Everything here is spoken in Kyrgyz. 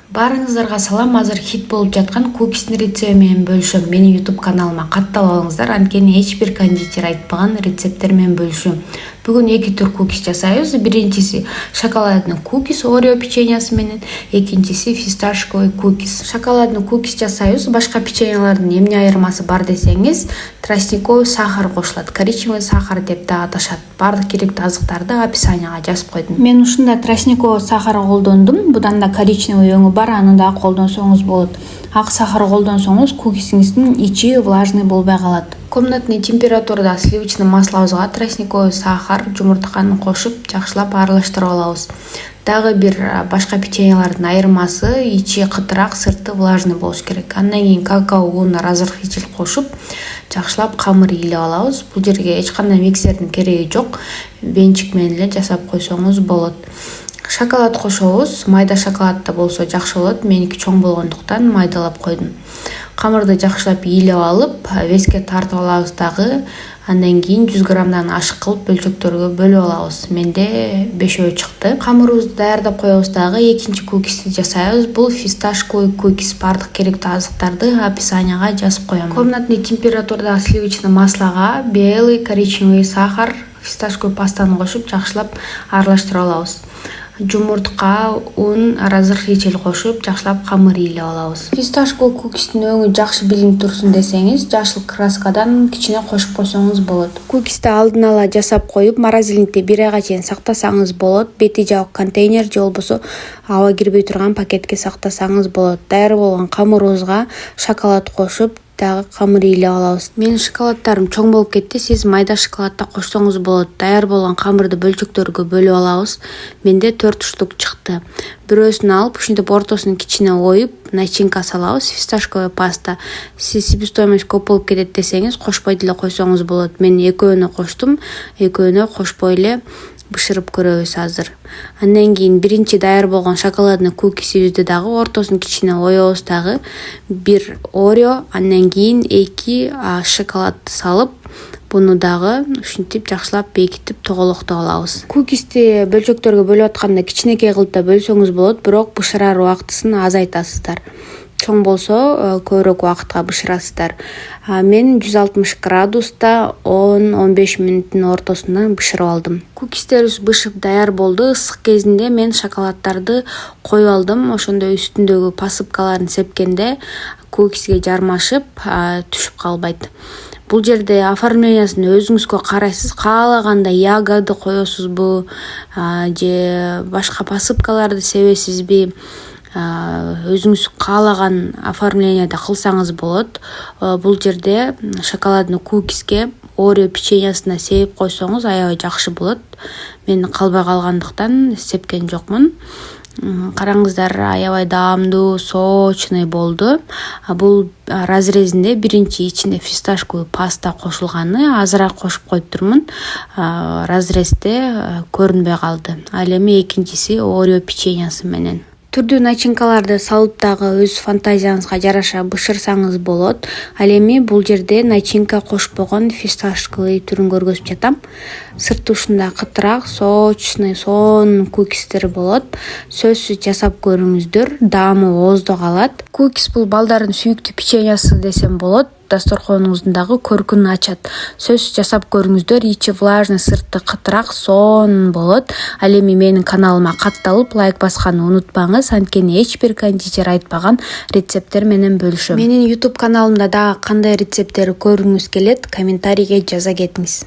Барыңыздарга салам. Азыр хит болуп жаткан кукистин рецепти менен бөлүшөм. Менин YouTube каналыма катталып алыңыздар. Анткени эч бир кондитер айтпаган рецепттер менен бөлүшөм. Бүгүн эки түр кукис жасайбыз. Биринчиси шоколадный кукис Орео печеньясы менен, экинчиси фисташковый кукис. Шоколадный кукис жасайбыз. Башка печеньялардын эмне айырмасы бар десеңиз, тростниковый сахар кошулат, коричневый сахар деп да аташат. Бардык керектүү азыктарды описанияга жазып койдум. Мен ушунда тростниковый сахар колдондум. Будан да коричневый өңү бар, аны да колдонсоңуз болот. Ак сахар колдонсоңуз кукисиңиздин ичи влажный болбой калат. Комнатный температурада сливочный маслобузга тростниковый сахар, жумуртканы кошуп жакшылап аралаштырып алабыз. Дагы бир башка печеньялардын айырмасы ичи кытыраак, сырты влажный болуш керек. Андан кийин какао унуна разрыхлитель кошуп жакшылап камыр ыйлап алабыз. Бул жерге эч кандай миксердин кереги жок. Венчик менен эле жасап койсоңуз болот. Шоколад кошобуз. Майда шоколад да болсо жакшы болот. Меники чоң болгондуктан майдалап койдум. Камырды жакшылап ыйлап алып, веске тартып алабыз дагы. Андан кийин 100 граммдан ашык кылып бөлчөктөргө бөлүп алабыз. Менде 5 чыкты. Камырыбызды даярдап коебуз дагы. Экинчи кукисти жасайбыз. Бул фисташковый кукис. Бардык керектүү азыктарды описанияга жазып коем. Комнатный температурада сливочный маслога белый, коричневый сахар, фисташковый пастаны кошуп жакшылап аралаштырып алабыз. Жумуртка, ун, разрыхлитель кошуп жакшылап камыр ыйлап алабыз. Фисташковый кукистин өңү жакшы билинип турсун десеңиз, жашыл краскадан кичине кошуп койсоңуз болот. Кукисти алдын ала жасап коюп, морозильникте 1 айга чейин сактасаңыз болот. Бети жабык контейнер же болбосо аба кирбей турган пакетке сактасаңыз болот. Даяр болгон камырыбызга шоколад кошуп дагы камыр ыйлап алабыз. Менин шоколадтарым чоң болуп кетти. Сиз майда шоколадда кошсоңуз болот. Даяр болгон камырды бөлчөктөргө бөлүп алабыз. Менде 4 штук чыкты. Бирөөсүн алып, ушинтип ортосун кичине оюп, начинка салабыз. Фисташковый паста. Сиз себестоимость көп болуп кетет десеңиз, кошпой деле койсоңуз болот. Мен экөөнө коштум. Экөөнө кошпой эле бышырып көрөбүз азыр. Андан кийин биринчи даяр болгон шоколадный кукисибизди дагы ортосун кичине оёбуз дагы. 1 Орео, андан кийин 2 шоколадты салып, буну дагы ушинтип жакшылап бекитип тоголоктоп алабыз. Кукисти бөлчөктөргө бөлүп атканда кичинекей кылып да бөлсөңүз болот, бирок бышырар убактысын азайтасыздар. Чоң болсо көбүрөөк убакытка бышырасыздар. Мен 160 градуста 10-15 мүнөттүн ортосунда бышырып алдым. Кукистерибиз бышып даяр болду. Ысык кезинде мен шоколадтарды коюп алдым. Ошондо үстүндөгү посыпкаларын сепкенде кукиске жармашып, түшүп калбайт. Бул жерде оформлениясын өзүңүзгө карайсыз. Каалагандай ягода коесузбу же башка посыпкаларды себесизби? Өзүңүз каалаган оформленияда кылсаңыз болот. Бул жерде шоколадный кукиске Орео печеньясына сеип койсоңуз аябай жакшы болот. Мен калбай калгандыктан сепкен жокмун. Караңыздар, аябай даамдуу, сочный болду. Бул разрезинде биринчи ичинде фисташковый паста кошулганы, азыраак кошуп коюп турмун. Разрезде көрүнбөй калды. Ал эми экинчиси Орео печеньясы менен. Түрдүү начинкаларды салып дагы өз фантазияңызга жараша бышырсаңыз болот. Ал эми бул жерде начинка кошпогон фисташковый түрүн көргөзүп жатам. Сырты ушундай кытыраак, сочный, сонун кукистер болот. Сөзсүз жасап көрүңүздөр, даамы ооздо калат. Кукис бул балдардын сүйүктүү печеньясы десем болот. Дасторконуңуздун дагы көркүн ачат. Сөзсүз жасап көрүңүздөр, ичи влажный, сырты кытыраак, сонун болот. Ал эми менин каналыма катталып, лайк басканды унутпаңыз, анткени эч бир кондитер айтпаган рецепттер менен бөлүшөм. Менин YouTube каналымда дагы кандай рецепттер көргүңүз келет, комментарийге жаза кетиңиз.